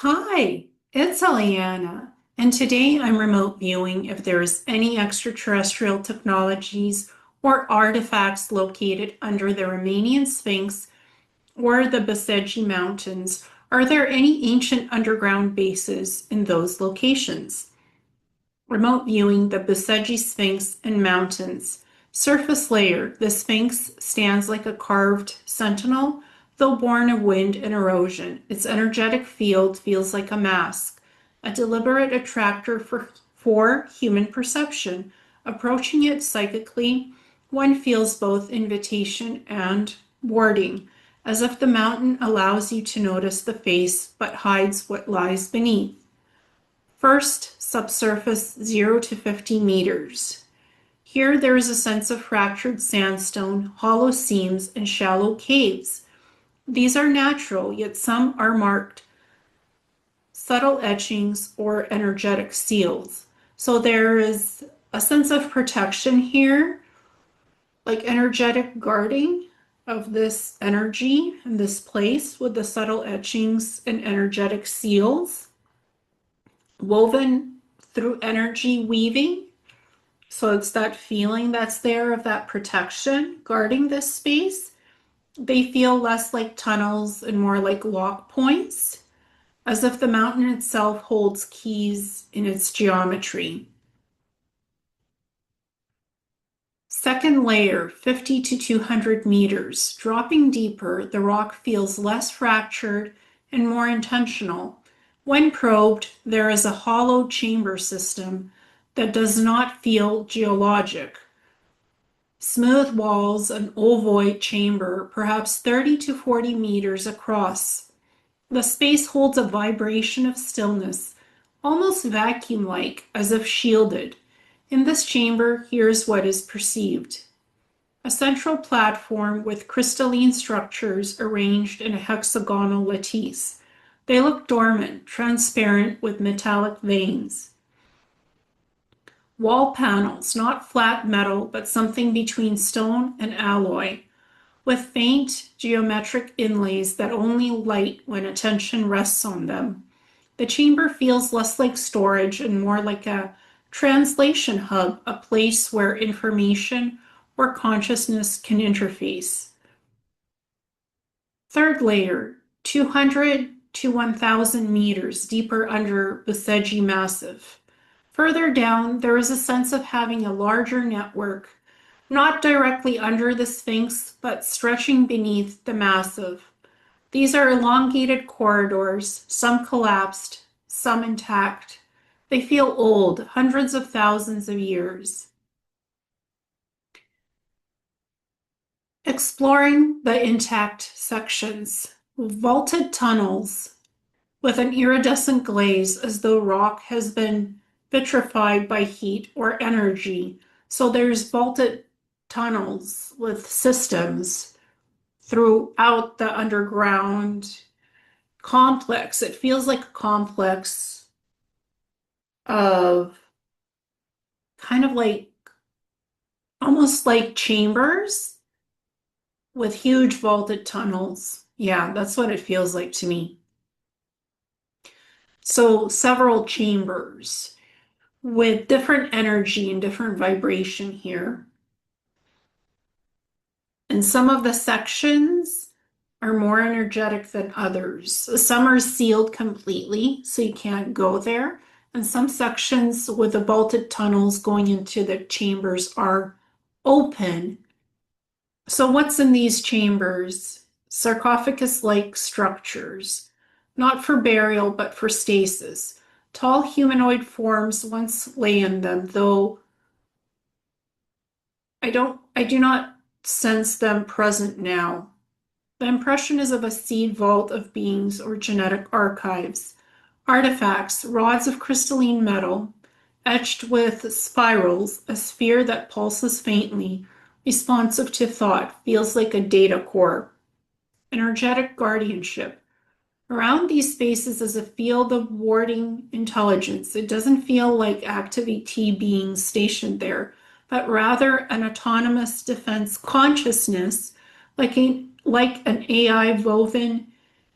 Hi, it's Ileana, and today I'm remote viewing if there is any extraterrestrial technologies or artifacts located under the Romanian Sphinx or the Bucegi Mountains. Are there any ancient underground bases in those locations? Remote viewing the Bucegi Sphinx and mountains. Surface layer. The Sphinx stands like a carved sentinel, though born of wind and erosion. Its energetic field feels like a mask, a deliberate attractor for human perception. Approaching it psychically, one feels both invitation and warding, as if the mountain allows you to notice the face but hides what lies beneath. First, subsurface 0 to 50 meters. Here there is a sense of fractured sandstone, hollow seams, and shallow caves. These are natural, yet some are marked subtle etchings or energetic seals. So there is a sense of protection here, like energetic guarding of this energy and this place with the subtle etchings and energetic seals woven through energy weaving. So it's that feeling that's there of that protection guarding this space. They feel less like tunnels and more like lock points, as if the mountain itself holds keys in its geometry. Second layer, 50 to 200 meters. Dropping deeper, the rock feels less fractured and more intentional. When probed, there is a hollow chamber system that does not feel geologic. Smooth walls, an ovoid chamber, perhaps 30 to 40 meters across. The space holds a vibration of stillness, almost vacuum-like, as if shielded. In this chamber, here's what is perceived. A central platform with crystalline structures arranged in a hexagonal lattice. They look dormant, transparent with metallic veins. Wall panels, not flat metal, but something between stone and alloy, with faint geometric inlays that only light when attention rests on them. The chamber feels less like storage and more like a translation hub, a place where information or consciousness can interface. Third layer, 200 to 1,000 meters deeper under Bucegi Massif. Further down, there is a sense of having a larger network, not directly under the Sphinx, but stretching beneath the massive. These are elongated corridors, some collapsed, some intact. They feel old, hundreds of thousands of years. Exploring the intact sections, vaulted tunnels with an iridescent glaze as though rock has been vitrified by heat or energy. So there's vaulted tunnels with systems throughout the underground complex. It feels like a complex of kind of like almost like chambers with huge vaulted tunnels. Yeah, that's what it feels like to me. So several chambers with different energy and different vibration here. And some of the sections are more energetic than others. Some are sealed completely, so you can't go there. And some sections with the vaulted tunnels going into the chambers are open. So what's in these chambers? Sarcophagus-like structures, not for burial, but for stasis. Tall humanoid forms once lay in them, though I do not sense them present now. The impression is of a seed vault of beings or genetic archives. Artifacts, rods of crystalline metal, etched with spirals, a sphere that pulses faintly, responsive to thought, feels like a data core. Energetic guardianship. Around these spaces is a field of warding intelligence. It doesn't feel like activity beings stationed there, but rather an autonomous defense consciousness, like an AI woven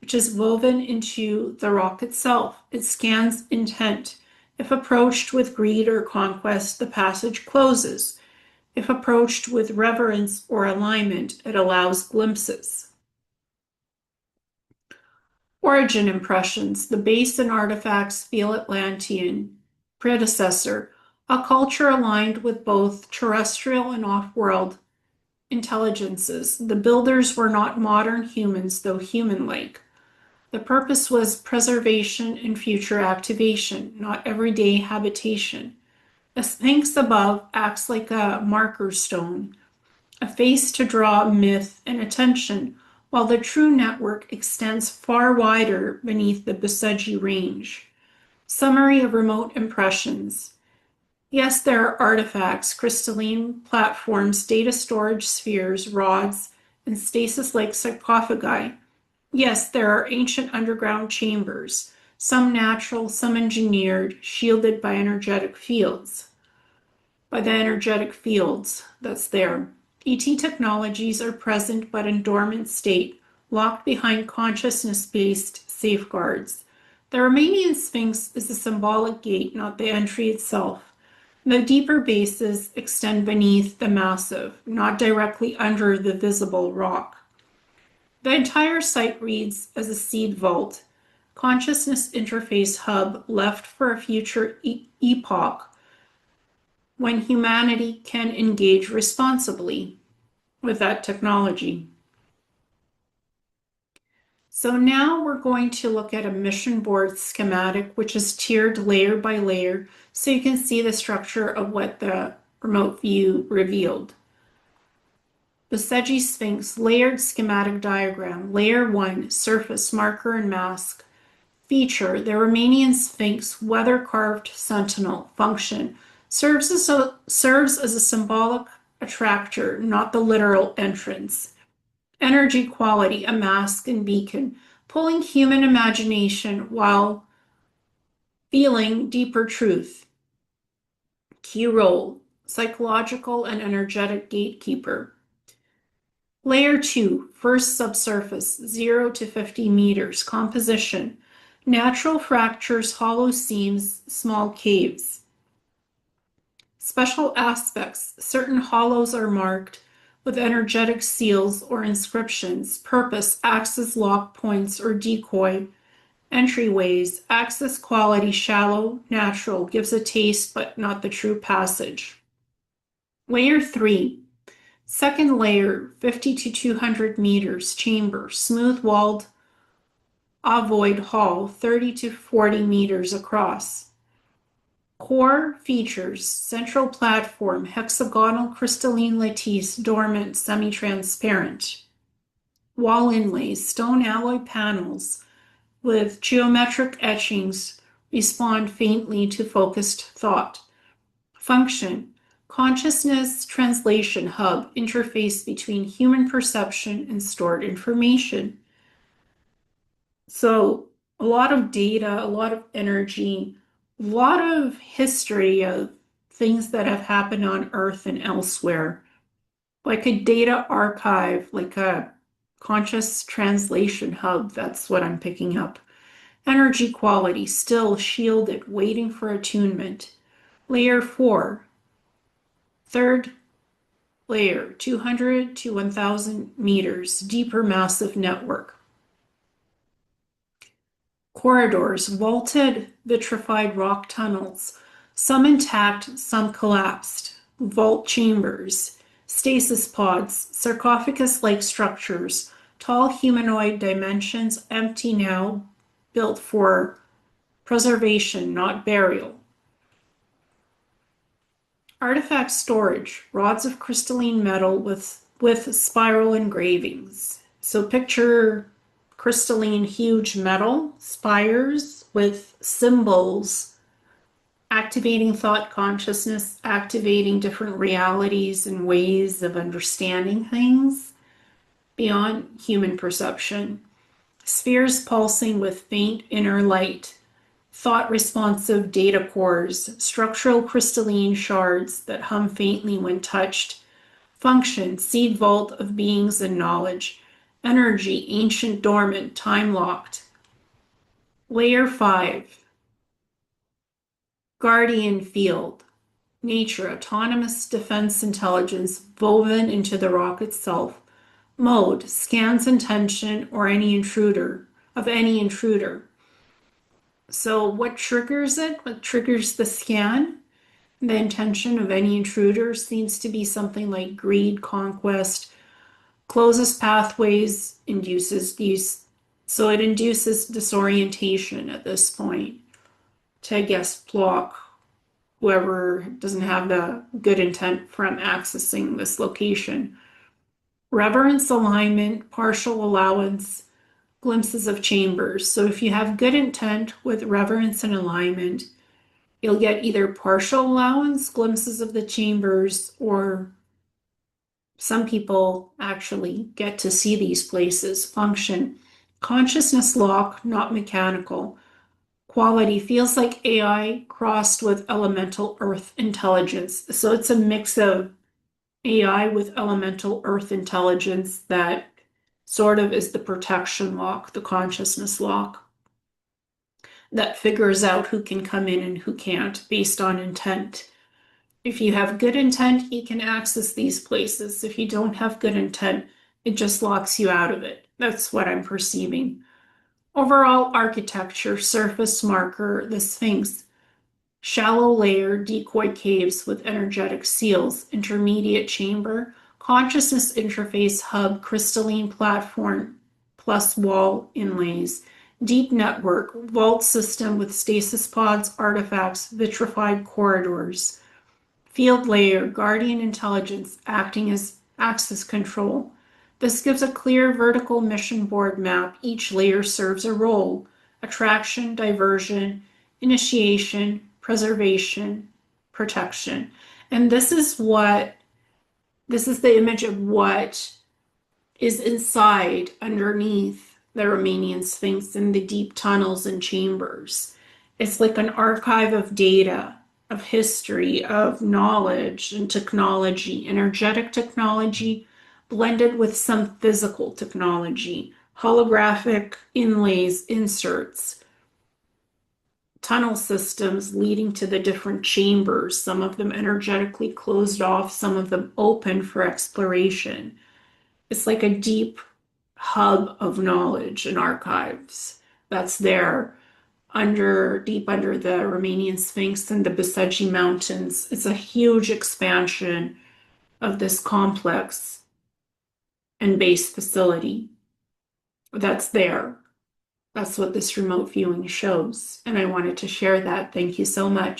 which is woven into the rock itself. It scans intent. If approached with greed or conquest, the passage closes. If approached with reverence or alignment, it allows glimpses. Origin impressions. The base and artifacts feel Atlantean. Predecessor. A culture aligned with both terrestrial and off-world intelligences. The builders were not modern humans, though human-like. The purpose was preservation and future activation, not everyday habitation. The Sphinx above acts like a marker stone, a face to draw myth and attention, while the true network extends far wider beneath the Bucegi range. Summary of remote impressions. Yes, there are artifacts, crystalline platforms, data storage spheres, rods, and stasis-like sarcophagi. Yes, there are ancient underground chambers, some natural, some engineered, shielded by energetic fields. By the energetic fields that's there. ET technologies are present but in dormant state, locked behind consciousness-based safeguards. The Romanian Sphinx is a symbolic gate, not the entry itself. The deeper bases extend beneath the massive, not directly under the visible rock. The entire site reads as a seed vault, consciousness interface hub left for a future epoch when humanity can engage responsibly with that technology. So now we're going to look at a mission board schematic, which is tiered layer by layer, so you can see the structure of what the remote view revealed. Bucegi Sphinx layered schematic diagram. Layer 1, surface, marker, and mask. Feature, the Romanian Sphinx weather-carved sentinel. Function, serves as a symbolic attractor, not the literal entrance. Energy quality, a mask and beacon, pulling human imagination while feeling deeper truth. Key role, psychological and energetic gatekeeper. Layer 2, first subsurface, 0 to 50 meters. Composition, natural fractures, hollow seams, small caves. Special aspects, certain hollows are marked with energetic seals or inscriptions. Purpose, access lock points or decoy. Entryways, access quality, shallow, natural, gives a taste but not the true passage. Layer 3, second layer, 50 to 200 meters, chamber, smooth-walled ovoid hall, 30 to 40 meters across. Core features, central platform, hexagonal crystalline lattice, dormant, semi-transparent. Wall inlays, stone alloy panels with geometric etchings respond faintly to focused thought. Function, consciousness translation hub, interface between human perception and stored information. So a lot of data, a lot of energy, a lot of history of things that have happened on Earth and elsewhere, like a data archive, like a conscious translation hub. That's what I'm picking up. Energy quality, still shielded, waiting for attunement. Layer 4, third layer, 200 to 1,000 meters, deeper massive network. Corridors, vaulted vitrified rock tunnels, some intact, some collapsed. Vault chambers, stasis pods, sarcophagus-like structures, tall humanoid dimensions, empty now, built for preservation, not burial. Artifact storage, rods of crystalline metal with spiral engravings. So picture crystalline huge metal spires with symbols activating thought consciousness, activating different realities and ways of understanding things beyond human perception. Spheres pulsing with faint inner light, thought responsive data cores, structural crystalline shards that hum faintly when touched. Function, seed vault of beings and knowledge. Energy, ancient, dormant, time locked. Layer 5, guardian field. Nature, autonomous defense intelligence woven into the rock itself. Mode, scans intention or any intruder, of any intruder. So what triggers it? What triggers the scan? The intention of any intruder seems to be something like greed, conquest, closes pathways, induces use. So it induces disorientation at this point to, I guess, block whoever doesn't have the good intent from accessing this location. Reverence, alignment, partial allowance, glimpses of chambers. So if you have good intent with reverence and alignment, you'll get either partial allowance, glimpses of the chambers, or some people actually get to see these places function. Consciousness lock, not mechanical. Quality feels like AI crossed with elemental earth intelligence. So it's a mix of AI with elemental earth intelligence that sort of is the protection lock, the consciousness lock that figures out who can come in and who can't based on intent. If you have good intent, you can access these places. If you don't have good intent, it just locks you out of it. That's what I'm perceiving. Overall architecture, surface marker, the Sphinx. Shallow layer, decoy caves with energetic seals, intermediate chamber, consciousness interface hub, crystalline platform plus wall inlays, deep network, vault system with stasis pods, artifacts, vitrified corridors, field layer, guardian intelligence acting as access control. This gives a clear vertical mission board map. Each layer serves a role: attraction, diversion, initiation, preservation, protection. And this is the image of what is inside, underneath the Romanian Sphinx in the deep tunnels and chambers. It's like an archive of data, of history, of knowledge and technology, energetic technology blended with some physical technology, holographic inlays, inserts, tunnel systems leading to the different chambers, some of them energetically closed off, some of them open for exploration. It's like a deep hub of knowledge and archives that's there deep under the Romanian Sphinx and the Bucegi Mountains. It's a huge expansion of this complex and base facility that's there. That's what this remote viewing shows. And I wanted to share that. Thank you so much.